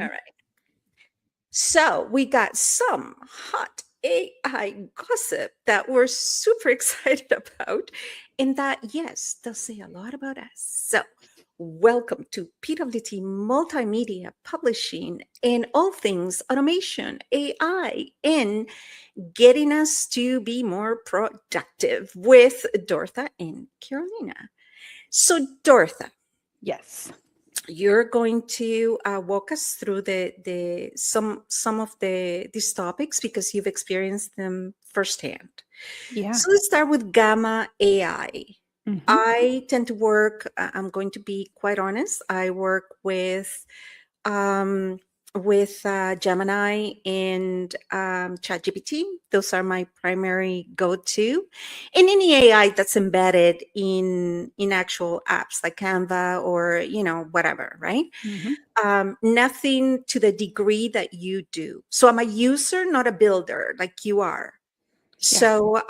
right. So we got some hot AI gossip that we're super excited about, and that, yes, does say a lot about us. So welcome to PWT Multimedia Publishing and all things automation, AI, and getting us to be more productive with Dortha and Carolina. So Dortha, Yes. you're going to walk us through some of these topics because you've experienced them firsthand. Yeah. So let's start with Gamma AI. Mhm. I tend to work, I'm going to be quite honest, I work with Gemini and ChatGPT. Those are my primary go-to. And any AI that's embedded in actual apps like Canva or whatever, right? Nothing to the degree that you do. So I'm a user, not a builder, like you are. So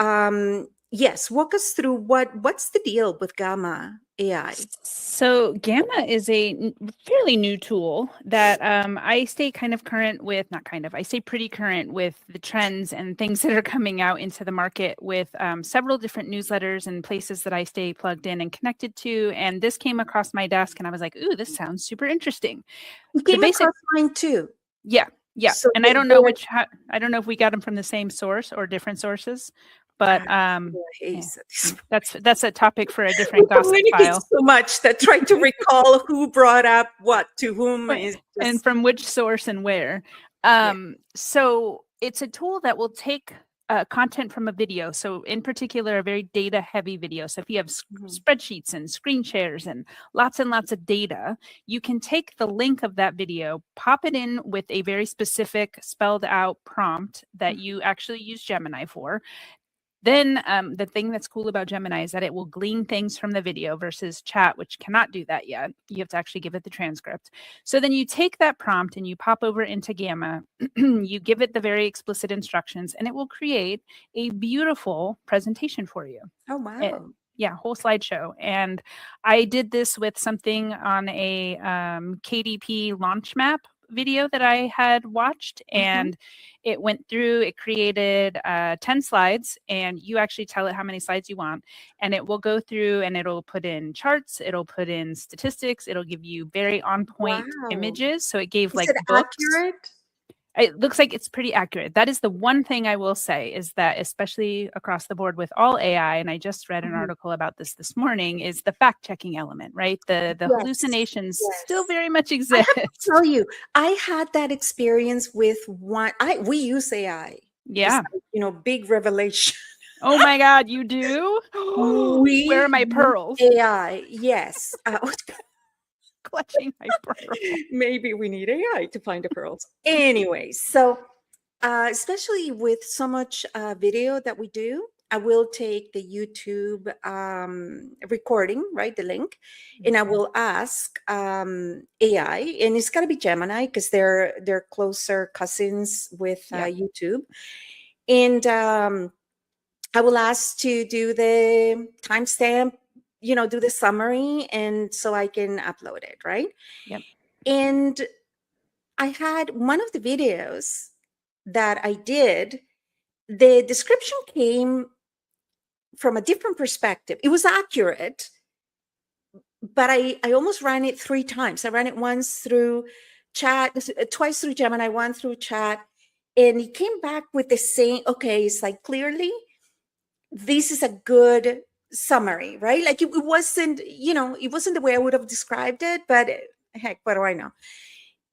yes, walk us through what's the deal with Gamma AI. So Gamma is a fairly new tool that I stay kind of current with, not kind of, I stay pretty current with the trends and things that are coming out into the market with several different newsletters and places that I stay plugged in and connected to. And this came across my desk and I was like, ooh, this sounds super interesting. It came across mine too. Yeah. Yeah. So and I don't know I don't know if we got them from the same source or different sources, but that's a topic for a different gossip file. So much that trying to recall who brought up what to whom and from which source and where. So it's a tool that will take content from a video. So in particular, a very data heavy video. So if you have spreadsheets and screen shares and lots of data, you can take the link of that video, pop it in with a very specific spelled out prompt that you actually use Gemini for. Then the thing that's cool about Gemini is that it will glean things from the video versus chat, which cannot do that yet. You have to actually give it the transcript. So then you take that prompt and you pop over into Gamma, you give it the very explicit instructions, and it will create a beautiful presentation for you. Oh, wow. Whole slideshow. And I did this with something on a KDP launch map video that I had watched, and it went through, it created 10 slides, and you actually tell it how many slides you want, and it will go through and it'll put in charts, it'll put in statistics, it'll give you very on point images. So it gave Is it books. Accurate? It looks like it's pretty accurate. That is the one thing I will say, is that especially across the board with all AI, and I just read an article about this morning, is the fact-checking element, right? The hallucinations still very much exist. I have to tell you, I had that experience with we use AI. Yeah. Big revelation. Oh my God, you do? Where are my pearls? AI, yes. Clutching my pearls. Maybe we need AI to find the pearls. Anyway, so especially with so much video that we do, I will take the YouTube recording, right, the link, and I will ask AI, and it's got to be Gemini because they're closer cousins with YouTube, and I will ask to do the timestamp, do the summary, and so I can upload it, right? Yep. And I had one of the videos that I did, the description came from a different perspective. It was accurate, but I almost ran it 3 times. I ran it once through chat, twice through Gemini, one through chat, and it came back with the same, okay, it's like, clearly, this is a good summary, right? Like it wasn't, it wasn't the way I would have described it, but heck, what do I know?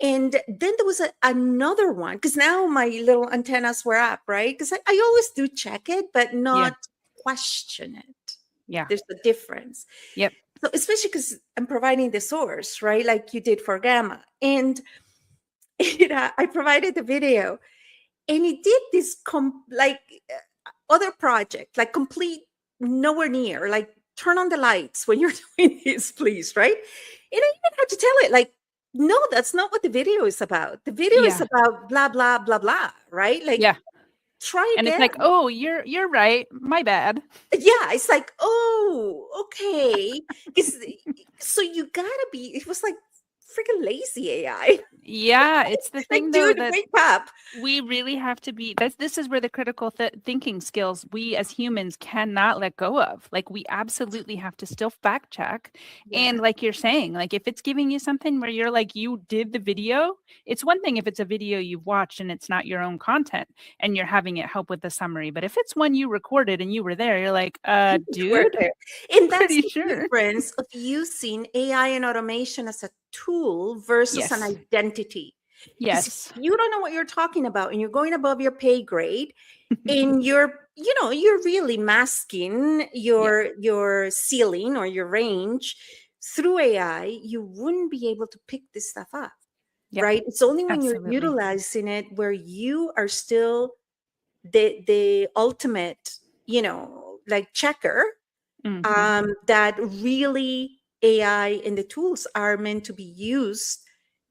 And then there was another one, because now my little antennas were up, right? Because I always do check it, but not question it. Yeah. There's a difference. Yep. So especially because I'm providing the source, right? Like you did for Gamma. And I provided the video, and it did this other project, like complete nowhere near, like turn on the lights when you're doing this, please, right? And I even had to tell it, like, no, that's not what the video is about. The video is about blah, blah, blah, blah, right? Like, try again. And it's like, oh, you're right. My bad. Yeah, it's like, oh, okay. So you gotta be, it was like freaking lazy AI. Yeah, it's the Like, thing though dude, that wake up. we really have to be, this is where the critical thinking skills we as humans cannot let go of. Like we absolutely have to still fact check. Yeah. And like you're saying, like if it's giving you something where you're like, you did the video, it's one thing if it's a video you've watched and it's not your own content and you're having it help with the summary. But if it's one you recorded and you were there, you're like, dude, And that's pretty the sure. difference of using AI and automation as a tool versus an Yes. identity. Because Yes. you don't know what you're talking about and you're going above your pay grade and you're really masking Yeah. your ceiling or your range through AI, you wouldn't be able to pick this stuff up. Yep. Right? It's only when you're Absolutely. utilizing it where you are still the ultimate, like checker, that really AI and the tools are meant to be used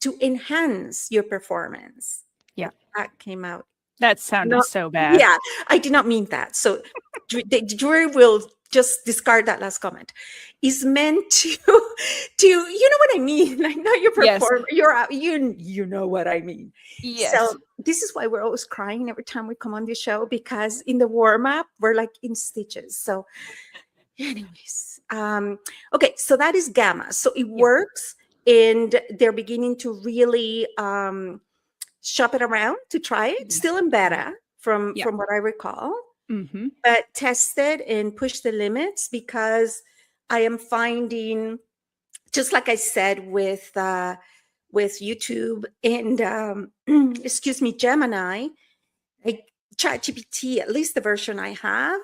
to enhance your performance. Yeah. That came out. That sounded No, so bad. yeah, I did not mean that. So the jury will just discard that last comment. Is meant to you know what I mean? Like, not your Yes. performer. You're out. You know what I mean. Yes. So this is why we're always crying every time we come on this show, because in the warm up we're like in stitches. So, anyways, okay. So that is Gamma. So it works, and they're beginning to really shop it around to try it. Still in beta, from what I recall, but tested and pushed the limits, because I am finding, just like I said with YouTube and excuse me, Gemini, like ChatGPT, at least the version I have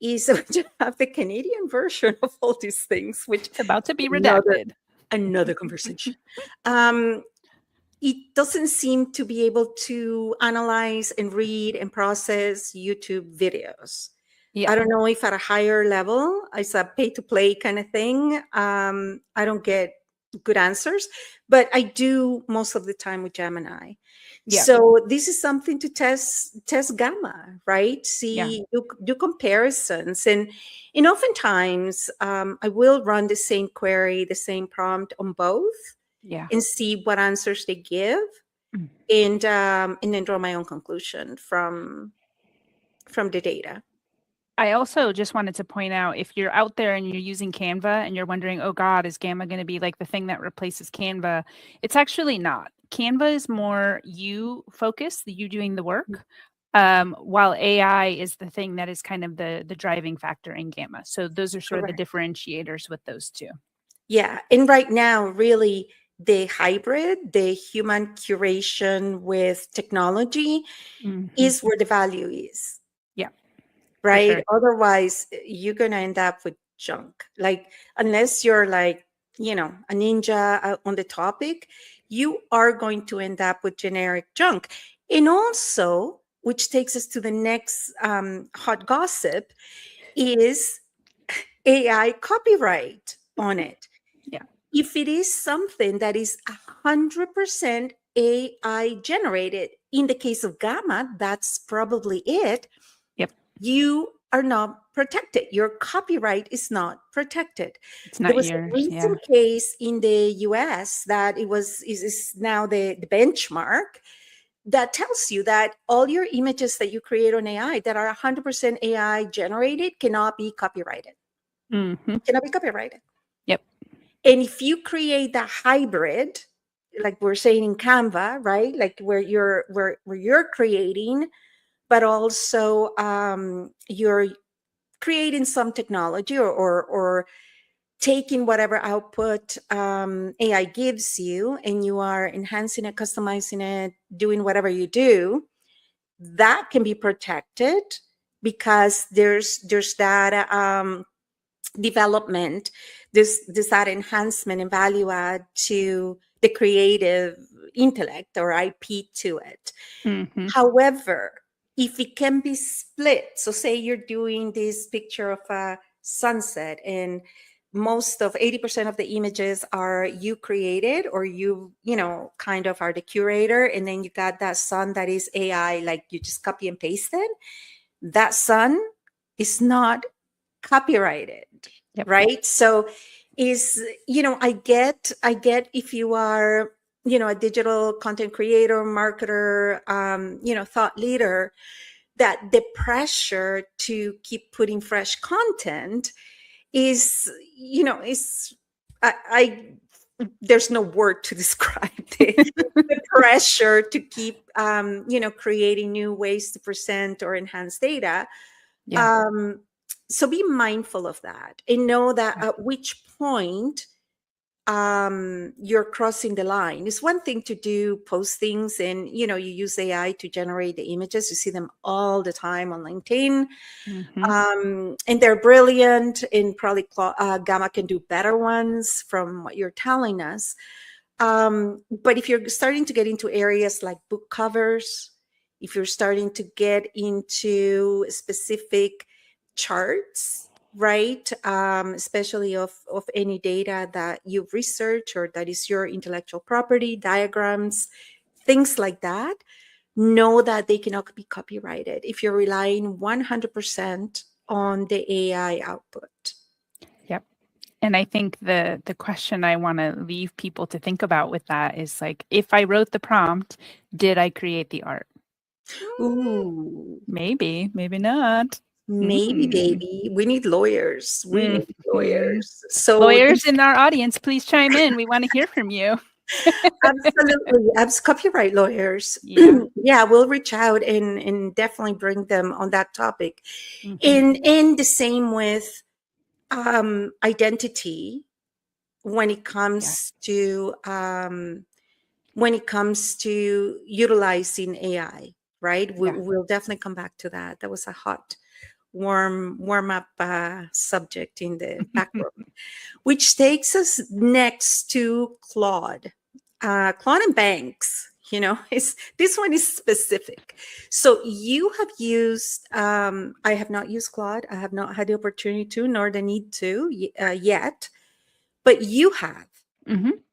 is to have the Canadian version of all these things, which it's about to be redacted. Another conversation. It doesn't seem to be able to analyze and read and process YouTube videos. I don't know if at a higher level, it's a pay to play kind of thing. I don't get good answers, but I do most of the time with Gemini. So this is something to test Gamma, right? See, do comparisons, and oftentimes I will run the same query, the same prompt on both, and see what answers they give, and then draw my own conclusion from the data. I also just wanted to point out, if you're out there and you're using Canva and you're wondering, oh God, is Gamma going to be like the thing that replaces Canva? It's actually not. Canva is more you focused, you doing the work, while AI is the thing that is kind of the driving factor in Gamma. So those are sort of the differentiators with those two. Yeah. And right now, really, the hybrid, the human curation with technology is where the value is. Yeah. Right. Sure. Otherwise, you're going to end up with junk. Like, unless you're like, a ninja on the topic, you are going to end up with generic junk. And also, which takes us to the next hot gossip, is AI copyright on it. Yeah. If it is something that is 100% AI generated, in the case of Gamma, that's probably it. Yep. You are not protected. Your copyright is not protected. It's not there was yours. a recent case in the US that is now the benchmark, that tells you that all your images that you create on AI that are 100% AI generated cannot be copyrighted. Cannot be copyrighted. Yep. And if you create the hybrid, like we're saying in Canva, right? Like where you're creating, but also you're creating some technology or taking whatever output AI gives you, and you are enhancing it, customizing it, doing whatever you do, that can be protected, because there's that development, this that enhancement and value add to the creative intellect or IP to it. However, if it can be split, so say you're doing this picture of a sunset and most of 80% of the images are you created, or you kind of are the curator, and then you got that sun that is AI, like you just copy and paste it, that sun is not copyrighted. Right? So is, I get if you are, a digital content creator, marketer, thought leader, that the pressure to keep putting fresh content is, I there's no word to describe the pressure to keep, creating new ways to present or enhance data. Yeah. So be mindful of that and know that at which point you're crossing the line. It's one thing to do postings and you use AI to generate the images. You see them all the time on LinkedIn. And they're brilliant, and probably Gamma can do better ones from what you're telling us. But if you're starting to get into areas like book covers, if you're starting to get into specific charts, right, especially of any data that you've researched or that is your intellectual property, diagrams, things like that, know that they cannot be copyrighted if you're relying 100% on the AI output. Yep. And I think the question I want to leave people to think about with that is like, if I wrote the prompt, did I create the art? Ooh. Maybe not. Maybe, baby. We need lawyers. We need lawyers. So lawyers in our audience, please chime in. We want to hear from you. Absolutely. As copyright lawyers, Yeah. we'll reach out and definitely bring them on that topic. And the same with identity when it comes to utilizing AI, right? We'll definitely come back to that. That was a hot warm up subject in the back room, which takes us next to Claude. Claude and Banks, this one is specific. So you have used, I have not used Claude. I have not had the opportunity to, nor the need to yet, but you have.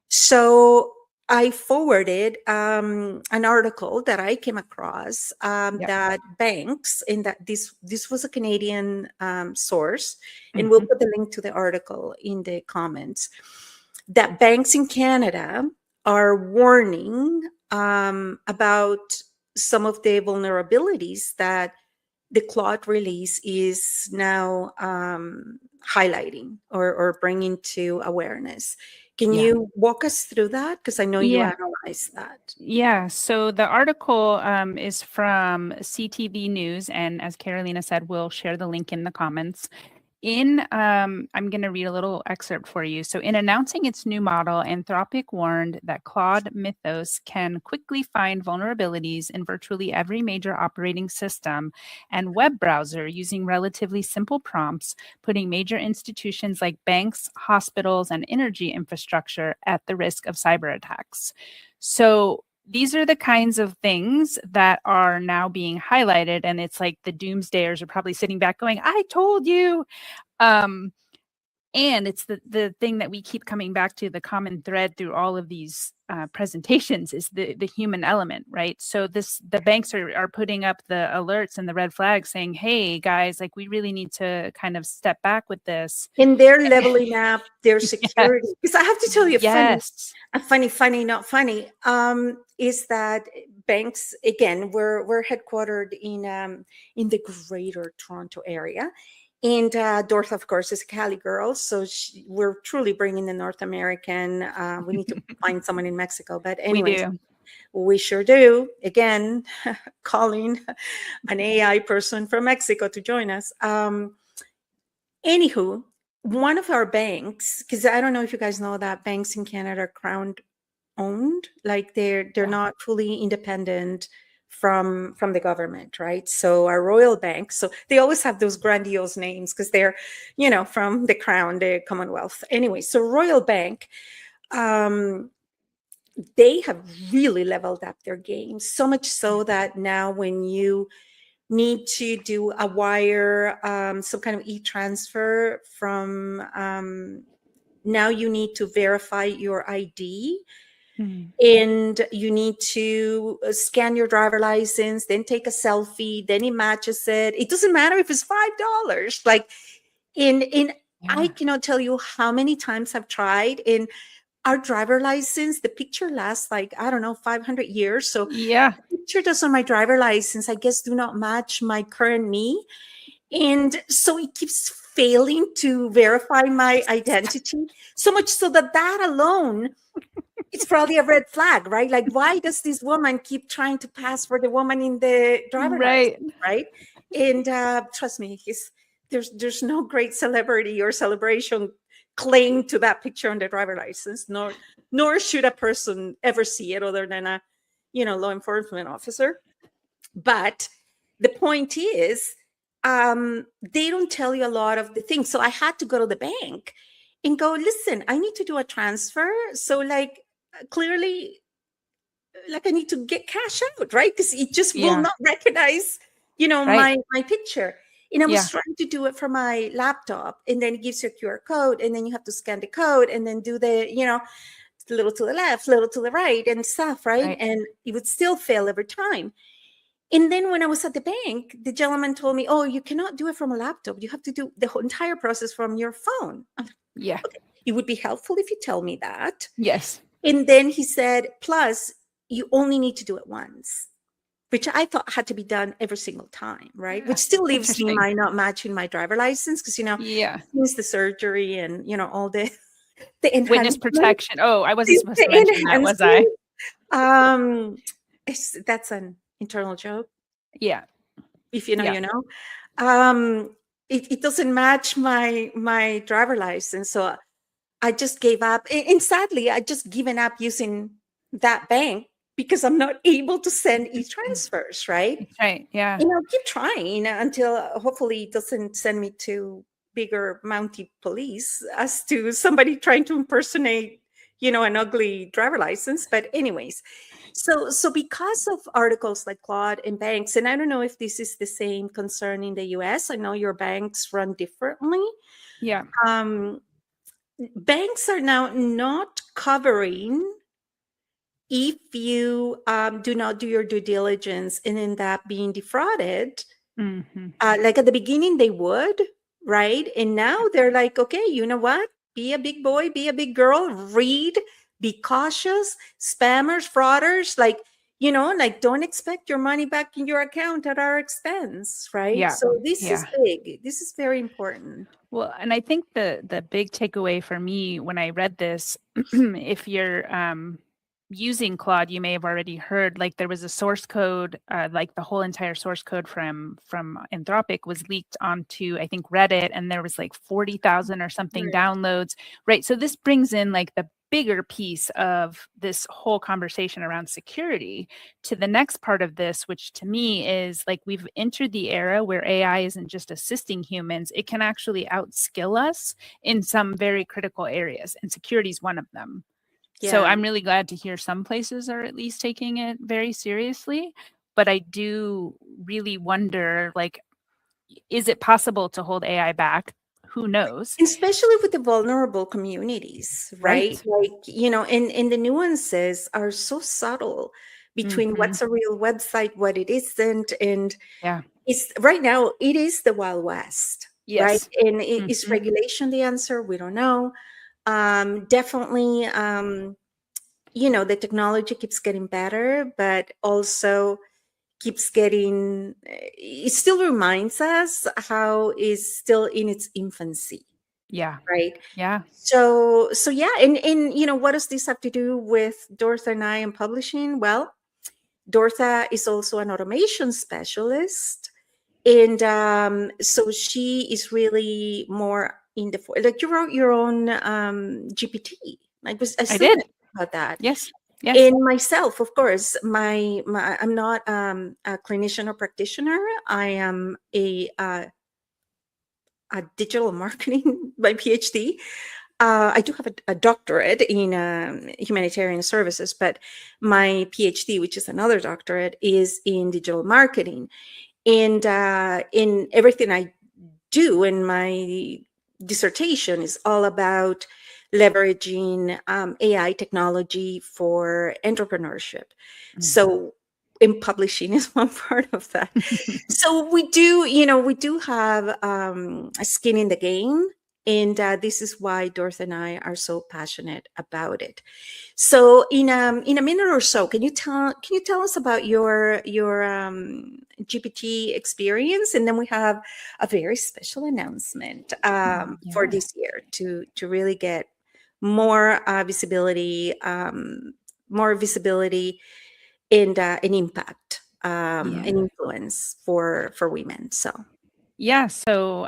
So I forwarded an article that I came across that Banks, and that this was a Canadian source, and we'll put the link to the article in the comments, that banks in Canada are warning about some of the vulnerabilities that the Claude release is now highlighting or bringing to awareness. Can you walk us through that? Because I know you analyzed that. Yeah. So the article is from CTV News. And as Carolina said, we'll share the link in the comments. I'm going to read a little excerpt for you. So in announcing its new model, Anthropic warned that Claude Mythos can quickly find vulnerabilities in virtually every major operating system and web browser using relatively simple prompts, putting major institutions like banks, hospitals, and energy infrastructure at the risk of cyber attacks. So these are the kinds of things that are now being highlighted. And it's like the doomsdayers are probably sitting back going, I told you. And it's the thing that we keep coming back to, the common thread through all of these presentations is the human element, right? So the banks are putting up the alerts and the red flags saying, hey, guys, like we really need to kind of step back with this. And they're leveling up their security. Because I have to tell you, funny, not funny, is that banks, again, we're headquartered in the greater Toronto area. And Dortha, of course, is a Cali girl. So we're truly bringing the North American. We need to find someone in Mexico. But anyways, we sure do. Again, calling an AI person from Mexico to join us. Anywho, one of our banks, because I don't know if you guys know that banks in Canada are Crown owned, like they're not fully independent from the government, right? So our Royal Bank, so they always have those grandiose names because they're, from the Crown, the Commonwealth. Anyway, so Royal Bank, they have really leveled up their game, so much so that now when you need to do a wire, some kind of e-transfer from, now you need to verify your ID. And you need to scan your driver license, then take a selfie, then it matches it. It doesn't matter if it's $5. Like in I cannot tell you how many times I've tried. In our driver license, the picture lasts like, I don't know, 500 years. So Yeah. the picture that's on my driver license, I guess, do not match my current me. And so it keeps failing to verify my identity, so much so that that alone, it's probably a red flag, right? Like, why does this woman keep trying to pass for the woman in the driver license, Right. right? And trust me, there's no great celebrity or celebration claim to that picture on the driver license, nor should a person ever see it other than a, law enforcement officer. But the point is, they don't tell you a lot of the things. So I had to go to the bank and go, listen, I need to do a transfer. So, like, clearly, like, I need to get cash out, right? Because it just will Yeah. not recognize, Right. my picture. And I was Yeah. trying to do it from my laptop, and then it gives you a QR code, and then you have to scan the code, and then do the, a little to the left, little to the right, and stuff, right? Right. And it would still fail every time. And then when I was at the bank, the gentleman told me, "Oh, you cannot do it from a laptop. You have to do the whole entire process from your phone." I'm like, Yeah. okay, it would be helpful if you tell me that. Yes. And then he said, plus, you only need to do it once, which I thought had to be done every single time, right? Which still leaves me Interesting. my not matching my driver license because, Yeah. since the surgery and, all the Witness enhancements, protection. Oh, I wasn't supposed to the mention that, was I? enhancements, that's an internal joke. Yeah. If you know, Yeah. you know. It doesn't match my driver license, so I just gave up. And sadly, I just given up using that bank because I'm not able to send e-transfers, right? That's right. Yeah. And I'll keep trying until hopefully it doesn't send me to bigger Mountie police as to somebody trying to impersonate, an ugly driver license. But anyways, so because of articles like Claude and banks, and I don't know if this is the same concern in the US. I know your banks run differently. Yeah. Banks are now not covering if you do not do your due diligence and end up being defrauded. Mm-hmm. Like at the beginning, they would, right? And now they're like, okay, you know what? Be a big boy, be a big girl, read, be cautious, spammers, frauders, like, like don't expect your money back in your account at our expense, right? Yeah. So this is Yeah. big. This is very important. Well, and I think the big takeaway for me when I read this, if you're using Claude, you may have already heard, like, there was a source code, like the whole entire source code from Anthropic was leaked onto, I think, Reddit, and there was like 40,000 or something Right. downloads, right? So this brings in like the bigger piece of this whole conversation around security to the next part of this, which to me is like we've entered the era where AI isn't just assisting humans, it can actually outskill us in some very critical areas, and security is one of them. So Yeah. I'm really glad to hear some places are at least taking it very seriously. But I do really wonder, like, is it possible to hold AI back? Who knows? Especially with the vulnerable communities, right? Right. Like, and the nuances are so subtle between Mm-hmm. what's a real website, what it isn't. And Yeah. it's right now, it is the Wild West, right? Yes. And is Mm-hmm. regulation the answer? We don't know. Definitely, the technology keeps getting better, but also keeps getting, it still reminds us how it's still in its infancy, Yeah. right? Yeah. So yeah, and what does this have to do with Dortha and I and publishing? Well, Dortha is also an automation specialist, and so she is really more in the like you wrote your own GPT. I I still did. about that. Yes. Yes. And myself, of course, my I'm not a clinician or practitioner. I am a digital marketing by PhD. I do have a doctorate in humanitarian services, but my PhD, which is another doctorate, is in digital marketing. And in everything I do in my dissertation is all about leveraging AI technology for entrepreneurship. Mm. So in publishing is one part of that. So we do have a skin in the game. And this is why Dortha and I are so passionate about it. So in a minute or so, can you tell us about your GPT experience? And then we have a very special announcement for this year to really get more visibility, and impact and influence for women. So. Yeah, so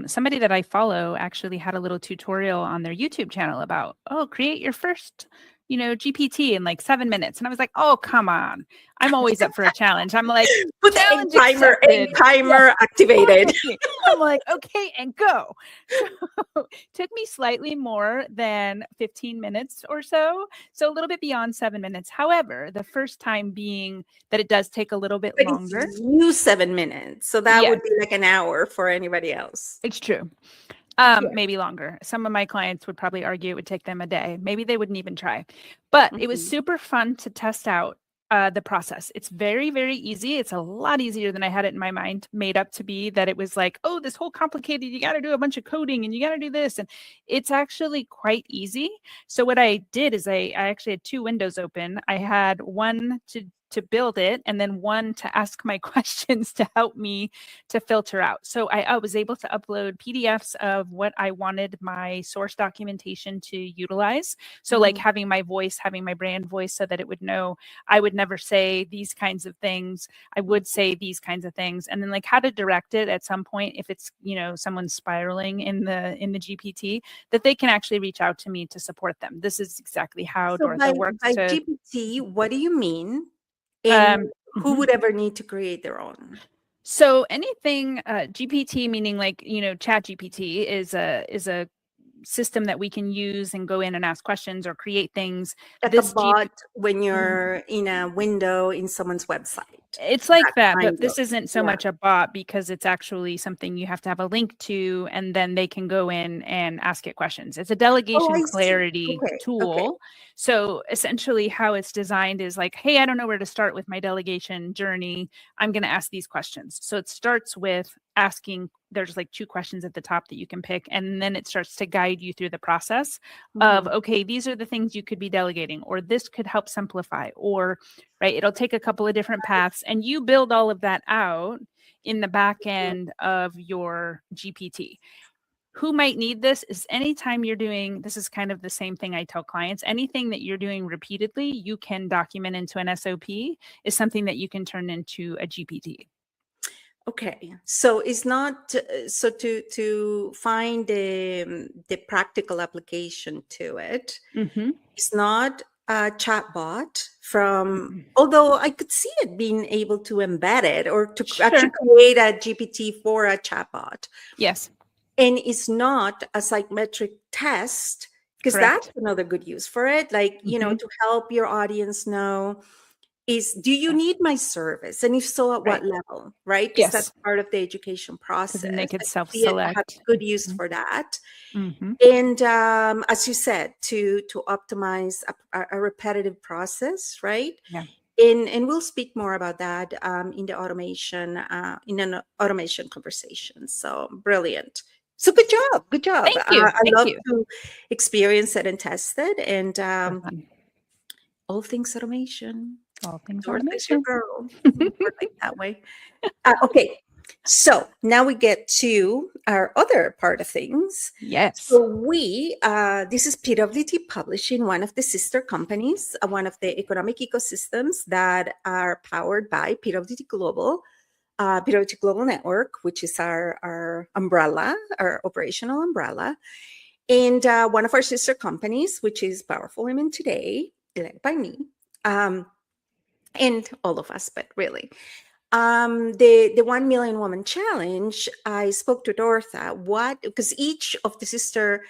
somebody that I follow actually had a little tutorial on their YouTube channel about, create your first, GPT in like 7 minutes. And I was like, oh, come on. I'm always up for a challenge. I'm like, put the egg timer activated. I'm like, okay, and go. So took me slightly more than 15 minutes or so. So a little bit beyond 7 minutes. However, the first time being that it does take a little bit longer. You 7 minutes. So that would be like an hour for anybody else. It's true. Maybe longer. Some of my clients would probably argue it would take them a day. Maybe they wouldn't even try. But it was super fun to test out the process. It's very, very easy. It's a lot easier than I had it in my mind made up to be, that it was like, oh, this whole complicated, you got to do a bunch of coding and you got to do this. And it's actually quite easy. So what I did is I actually had 2 windows open. I had one to build it, and then one to ask my questions to help me to filter out. So I was able to upload PDFs of what I wanted my source documentation to utilize. So like having my voice, having my brand voice, so that it would know I would never say these kinds of things. I would say these kinds of things. And then like how to direct it at some point if it's, someone's spiraling in the GPT, that they can actually reach out to me to support them. This is exactly how Dortha works. By GPT, what do you mean? And who would ever need to create their own? So anything GPT, meaning like, Chat GPT is a system that we can use and go in and ask questions or create things. Like a bot when you're in a window in someone's website. It's like that, but this isn't so much a bot, because it's actually something you have to have a link to, and then they can go in and ask it questions. It's a delegation clarity tool. Okay. So essentially how it's designed is like, hey, I don't know where to start with my delegation journey. I'm going to ask these questions. So it starts with asking, there's like 2 questions at the top that you can pick. And then it starts to guide you through the process of, okay, these are the things you could be delegating, or this could help simplify, or, right, it'll take a couple of different paths, and you build all of that out in the back end of your GPT. Who might need this is anytime you're doing, this is kind of the same thing I tell clients, anything that you're doing repeatedly, you can document into an SOP, is something that you can turn into a GPT. Okay, so it's not so to find the practical application to it. It's not a chatbot from, although I could see it being able to embed it or to actually create a GPT for a chatbot. Yes, and it's not a psychometric test, because that's another good use for it. Like to help your audience know, do you need my service? And if so, at what level, right? Because that's part of the education process. And they could self-select. Have good use for that. And as you said, to optimize a repetitive process, right? Yeah. And we'll speak more about that in an automation conversation. So brilliant. So good job. Thank you. I love to experience it and test it. And all things automation. All things automation. Girl. Like that way. Okay. So now we get to our other part of things. Yes. So this is PWT Publishing, one of the sister companies, one of the economic ecosystems that are powered by PWT Global Network, which is our umbrella, our operational umbrella. And one of our sister companies, which is Powerful Women Today, led by me. And all of us, but really. The 1 Million Woman Challenge, I spoke to Dortha, because each of the sister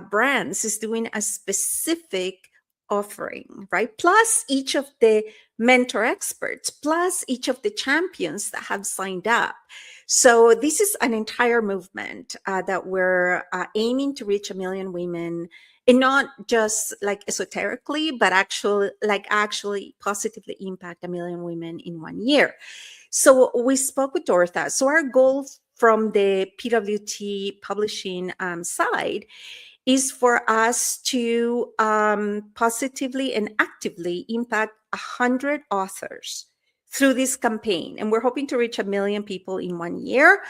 brands is doing a specific offering, right? Plus each of the mentor experts, plus each of the champions that have signed up. So this is an entire movement that we're aiming to reach 1 million women, and not just like esoterically, but actually positively impact 1 million women in 1 year. So we spoke with Dortha. So our goal from the PWT publishing side is for us to positively and actively impact 100 authors through this campaign. And we're hoping to reach 1 million people in 1 year.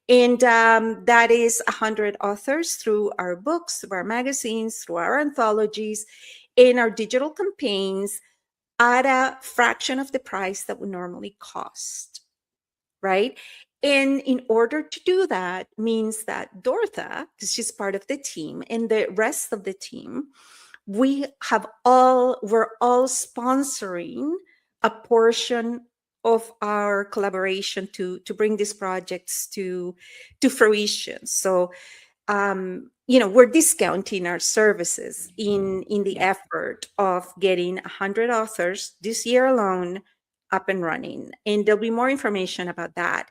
And that is 100 authors through our books, through our magazines, through our anthologies, in our digital campaigns at a fraction of the price that would normally cost, right? And in order to do that means that Dortha, because she's part of the team, and the rest of the team, we're all sponsoring a portion of our collaboration to bring these projects to fruition. So we're discounting our services in the effort of getting 100 authors this year alone up and running. And there'll be more information about that.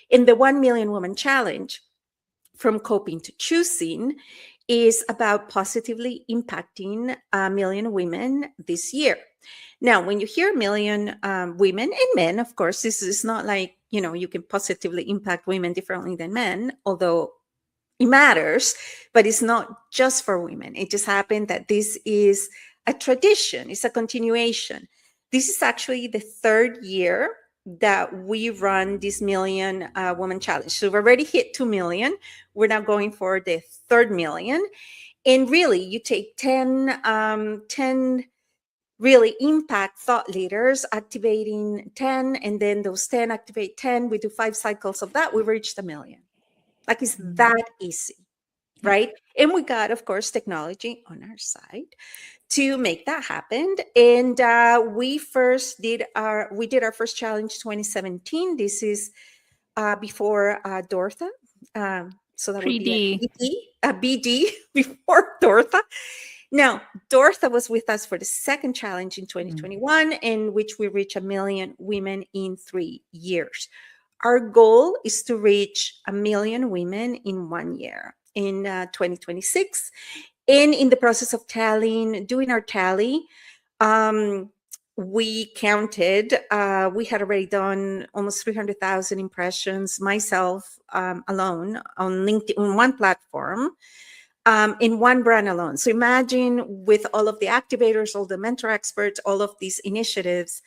In the 1 Million Woman Challenge, From Coping to Choosing, is about positively impacting 1 million women this year. Now, when you hear 1 million women and men, of course, this is not like, you can positively impact women differently than men, although it matters, but it's not just for women. It just happened that this is a tradition. It's a continuation. This is actually the 3rd year that we run this Million Woman Challenge. So we've already hit 2 million. We're now going for the 3rd million. And really, you take 10 really impact thought leaders, activating 10, and then those 10 activate 10. We do 5 cycles of that. We've reached 1 million. Like, it's that easy, right? And we got, of course, technology on our side to make that happen. And we did our first challenge 2017. This is before Dortha. So that would be like BD before Dortha. Now, Dortha was with us for the 2nd challenge in 2021, in which we reached 1 million women in 3 years. Our goal is to reach 1 million women in 1 year in 2026. And in the process of doing our tally, we counted, we had already done almost 300,000 impressions myself alone on LinkedIn, on one platform, in one brand alone. So imagine, with all of the activators, all the mentor experts, all of these initiatives,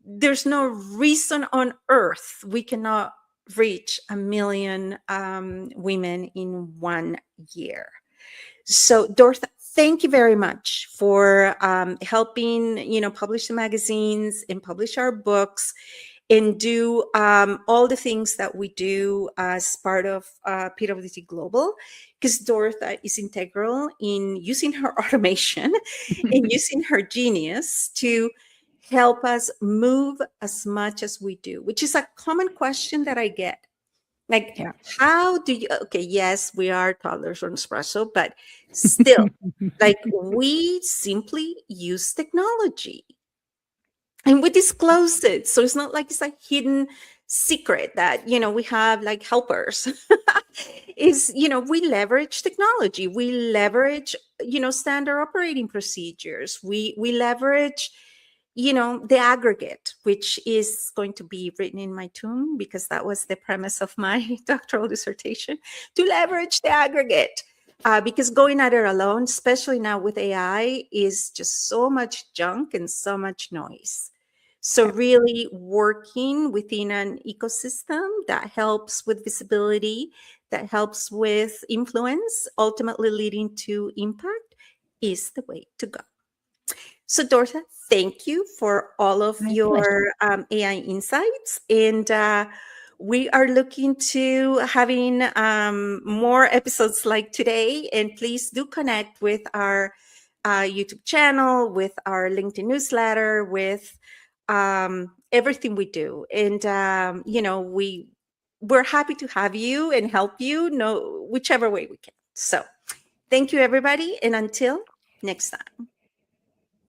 there's no reason on earth we cannot reach 1 million women in 1 year. So, Dortha, thank you very much for helping, publish the magazines and publish our books and do all the things that we do as part of PWT Global, because Dortha is integral in using her automation and using her genius to help us move as much as we do, which is a common question that I get. Like, how do you, okay, yes, we are toddlers on espresso, but still, like, we simply use technology and we disclose it. So it's not like it's a hidden secret that, we have like helpers. Is, we leverage technology. We leverage, standard operating procedures. We leverage, the aggregate, which is going to be written in my tomb, because that was the premise of my doctoral dissertation, to leverage the aggregate. Because going at it alone, especially now with AI, is just so much junk and so much noise. So really working within an ecosystem that helps with visibility, that helps with influence, ultimately leading to impact, is the way to go. So, Dortha, thank you for all of your AI insights. And we are looking to having more episodes like today. And please do connect with our YouTube channel, with our LinkedIn newsletter, with everything we do. And, we're happy to have you and help you whichever way we can. So thank you, everybody. And until next time.